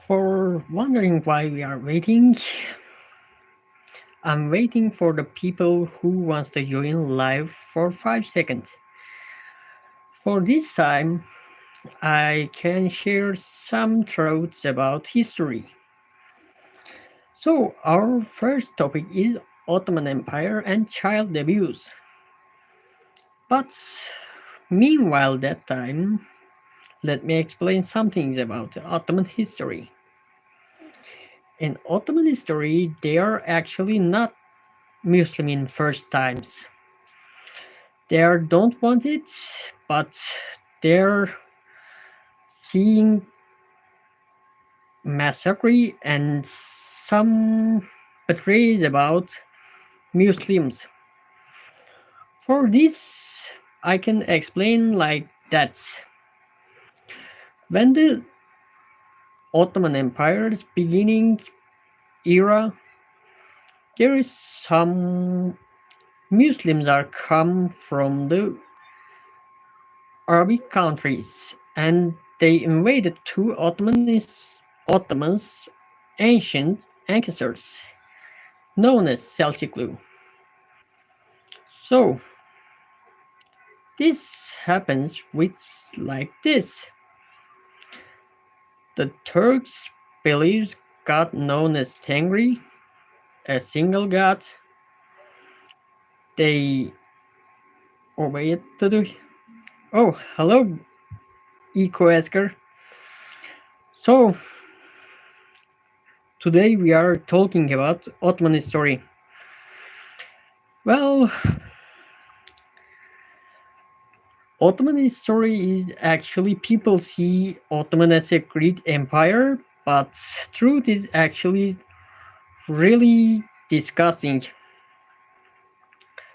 For wondering why we are waiting, I'm waiting for the people who wants to join live for 5 seconds. For this time, I can share some truths about history. So, our first topic is Ottoman Empire and child abuse. But meanwhile that time, let me explain some things about Ottoman history. In Ottoman history, they are actually not Muslim in first times. They don't want it, but they're seeing massacre and some betrays about Muslims. For this, I can explain like that. When the Ottoman Empire's beginning era, there is some Muslims are come from the Arabic countries and they invaded two Ottomans ancient ancestors known as Selçuklu. So this happens with like this. The Turks believes God known as Tengri, a single god. They obey it to do. Oh, hello, Eco Esker. So today we are talking about Ottoman history. Well, Ottoman history is actually people see Ottoman as a great empire, but truth is actually really disgusting.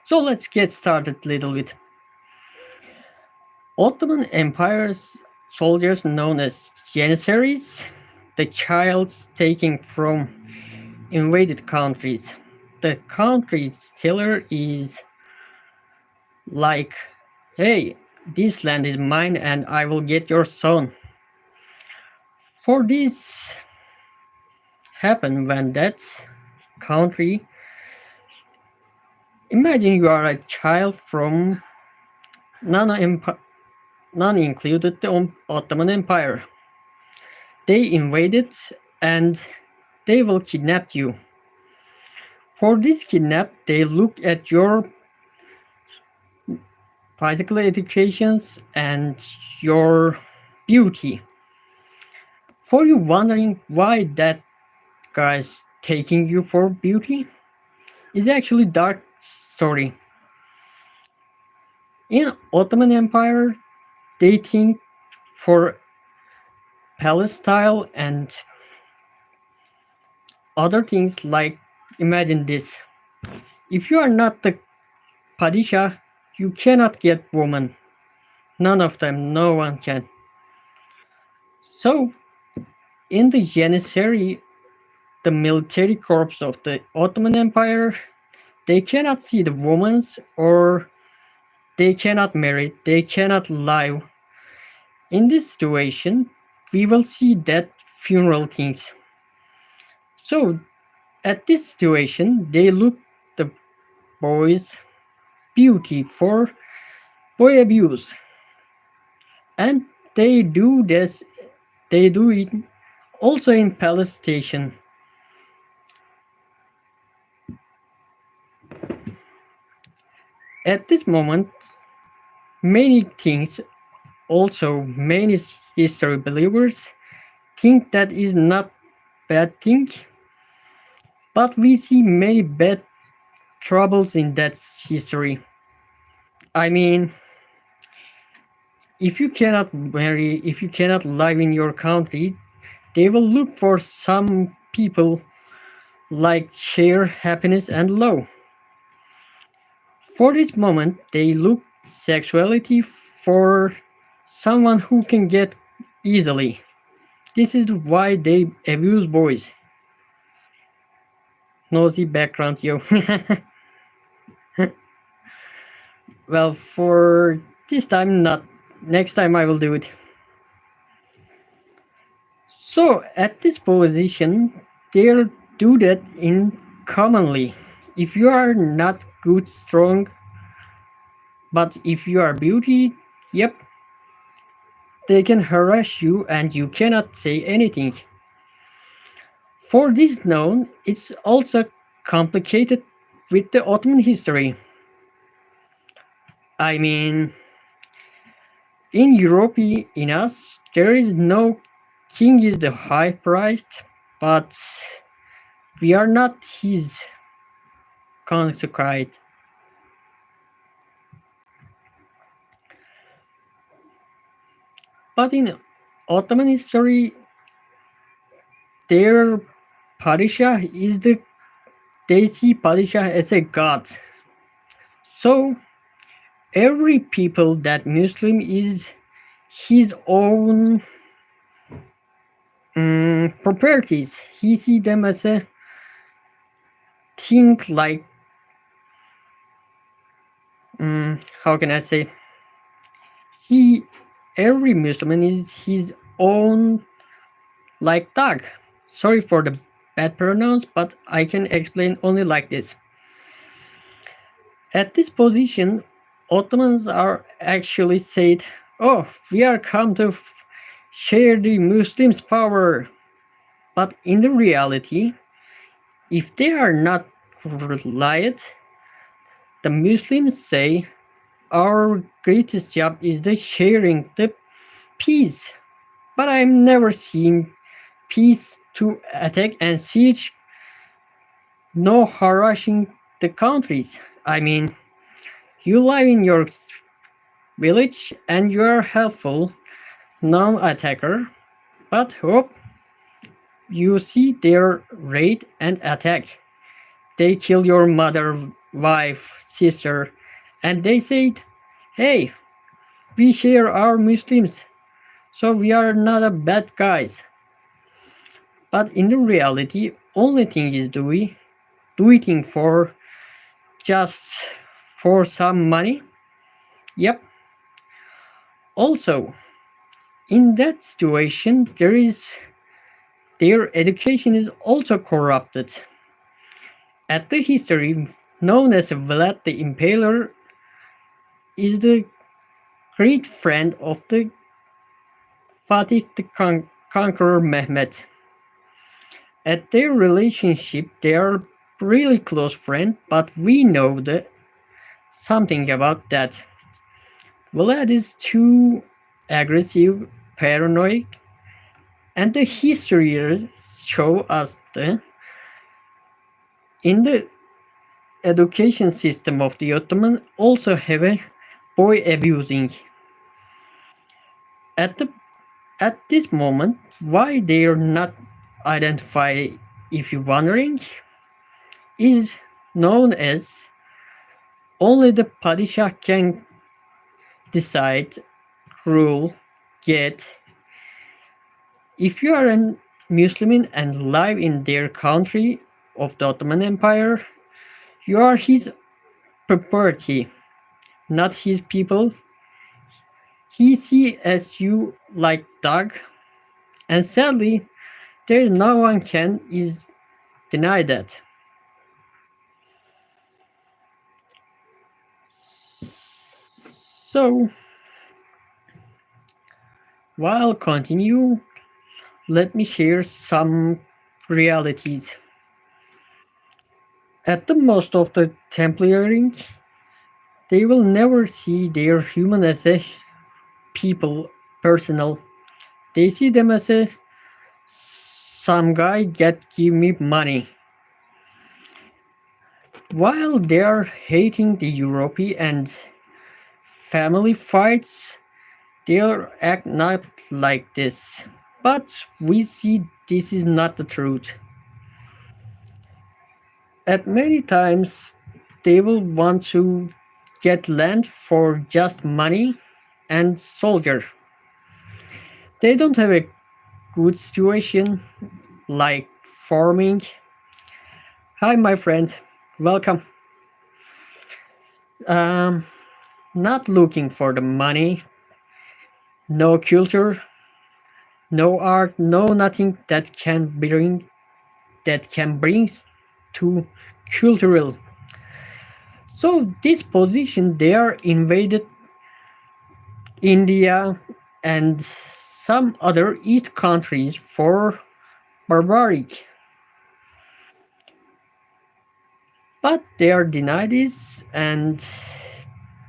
So let's get started a little bit. Ottoman Empire's soldiers known as Janissaries, the childs taken from invaded countries. The country's tiller is like, hey, this land is mine and I will get your son. For this happen when that country, imagine you are a child from none included the Ottoman Empire. They invaded and they will kidnap you. For this kidnap, they look at your physical educations and your beauty. For you wondering why that guy's taking you for beauty, is actually dark story. In Ottoman Empire, they think for palace style and other things like imagine this. If you are not the Padishah, you cannot get woman. None of them, no one can. So in the Janissary, the military corps of the Ottoman Empire, they cannot see the women or they cannot marry, they cannot live. In this situation, we will see that funeral things. So at this situation, they look the boy's beauty for boy abuse, and they do this. They do it also in palace station. At this moment, many things, also many history believers think that is not bad thing, but we see many bad troubles in that history. I mean, if you cannot marry, if you cannot live in your country, they will look for some people like share happiness and love. For this moment, they look sexuality for someone who can get easily. This is why they abuse boys. Nosy background, yo. Well, for this time, not. Next time I will do it. So at this position, they'll do that in commonly. If you are not good, strong, but if you are beauty, yep, they can harass you and you cannot say anything. For this known, it's also complicated with the Ottoman history. I mean, in Europe, in us, there is no king is the high priced, but we are not his consecrate. But in Ottoman history, their Padishah is they see Padishah as a god. So every people that Muslim is his own properties. He see them as a thing like how can I say he every Muslim is his own like dog. Sorry for the bad pronounce, but I can explain only like this. At this position, Ottomans are actually said, "Oh, we are come to share the Muslims' power." But in the reality, if they are not reliant, the Muslims say our greatest job is the sharing the peace. But I've never seen peace to attack and siege, no harassing the countries. I mean, you live in your village and you are helpful, non-attacker, but hope you see their raid and attack. They kill your mother, wife, sister, and they said, "Hey, we share our Muslims, so we are not a bad guys." But in the reality, only thing is do it for just for some money. Yep. Also, in that situation, their education is also corrupted. At the history known as Vlad the Impaler is the great friend of the Fatih the Conqueror Mehmet. At their relationship, they are really close friends, but we know something about that. Vlad is too aggressive, paranoid, and the history show us in the education system of the Ottoman also have a boy abusing. At the at this moment, why they are not identified, if you're wondering, is known as only the Padishah can decide, rule, get. If you are a Muslim and live in their country of the Ottoman Empire, you are his property, not his people. He see as you like dog, and sadly, there is no one can is deny that. So while continue, let me share some realities. At the most of the Templarians, they will never see their human as a people personal. They see them as a some guy that give me money. While they are hating the European and family fights, they act not like this. But we see this is not the truth. At many times they will want to get land for just money and soldier. They don't have a good situation like farming. Hi, my friend, welcome. Um, Not looking for the money, no culture, no art, no nothing that can bring to cultural. So this position there invaded India and some other East countries for barbaric, but they are denied this and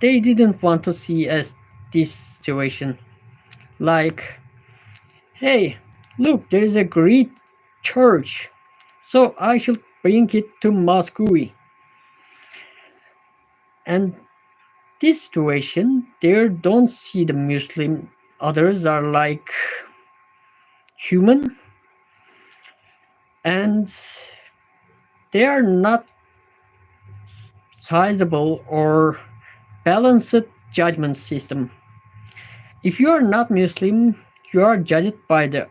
they didn't want to see as this situation. Like, hey, look, there is a great church, so I should bring it to Moscow. And this situation, they don't see the Muslim. Others are like human, and they are not sizable or balanced judgment system. If you are not Muslim, you are judged by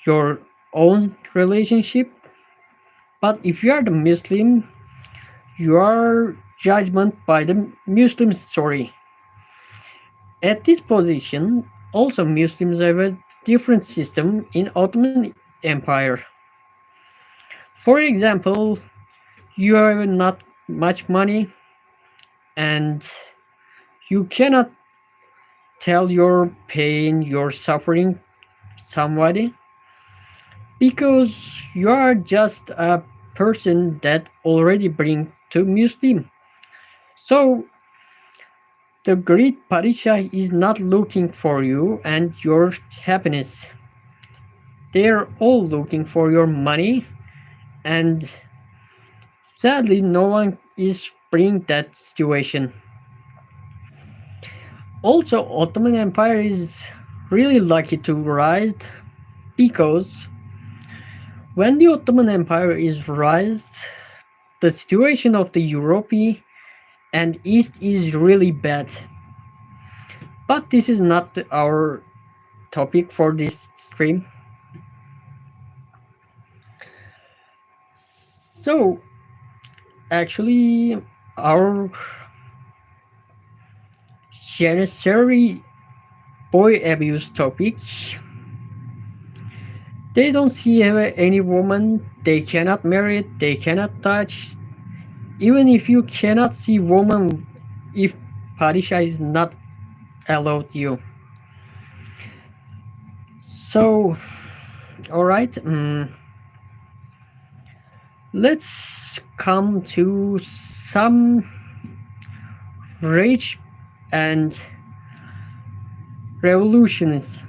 your own relationship. But if you are the Muslim, you are judgment by the Muslim story. At this position, also Muslims have a different system in Ottoman Empire. For example, you have not much money and you cannot tell your pain, your suffering somebody because you are just a person that already bring to Muslim. So the great Parisha is not looking for you and your happiness. They're all looking for your money and sadly no one is bring that situation. Also Ottoman Empire is really lucky to rise because when the Ottoman Empire is raised, the situation of the Europe and East is really bad. But this is not our topic for this stream. So actually, our Janissary boy abuse topic, they don't see any woman, they cannot marry, they cannot touch. Even if you cannot see woman, if Parisha is not allowed you. So, all right, let's come to some rage and revolutions.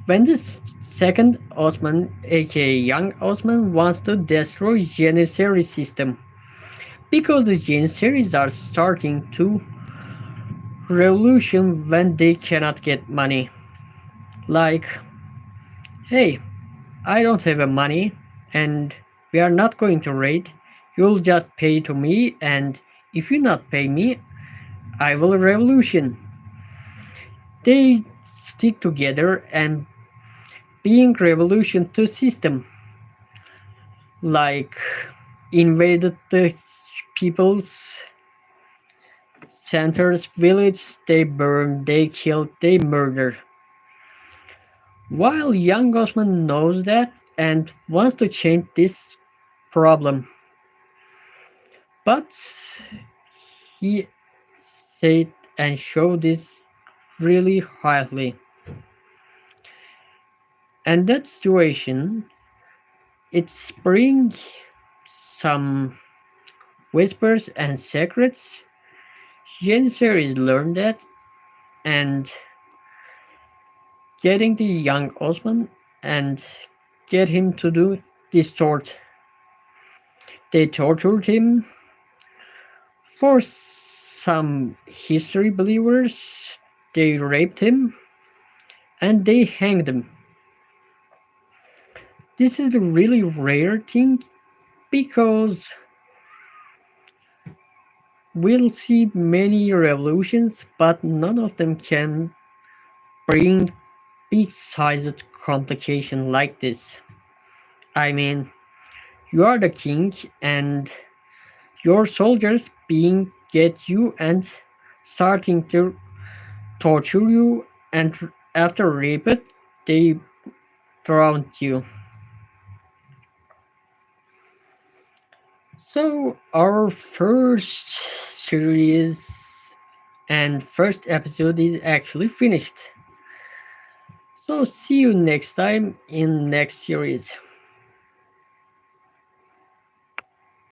When the second Osman, aka Young Osman, wants to destroy Janissary system because the Janissaries are starting to revolution when they cannot get money. Like, hey, I don't have a money and we are not going to raid. You'll just pay to me and if you not pay me, I will revolution. They stick together and being revolution to system like invaded the people's centers village, they burn, they kill, they murder. While young Osman knows that and wants to change this problem, but he said and showed this really highly. And that situation, it's bring some whispers and secrets. Janissaries learned that and getting the young Osman and get him to do this tort. They tortured him for some history believers. They raped him and they hanged him. This is a really rare thing because we'll see many revolutions, but none of them can bring big sized complication like this. I mean, you are the king and your soldiers get you and starting to torture you and after repeat, they drown you. So our first series and first episode is actually finished. So see you next time in next series.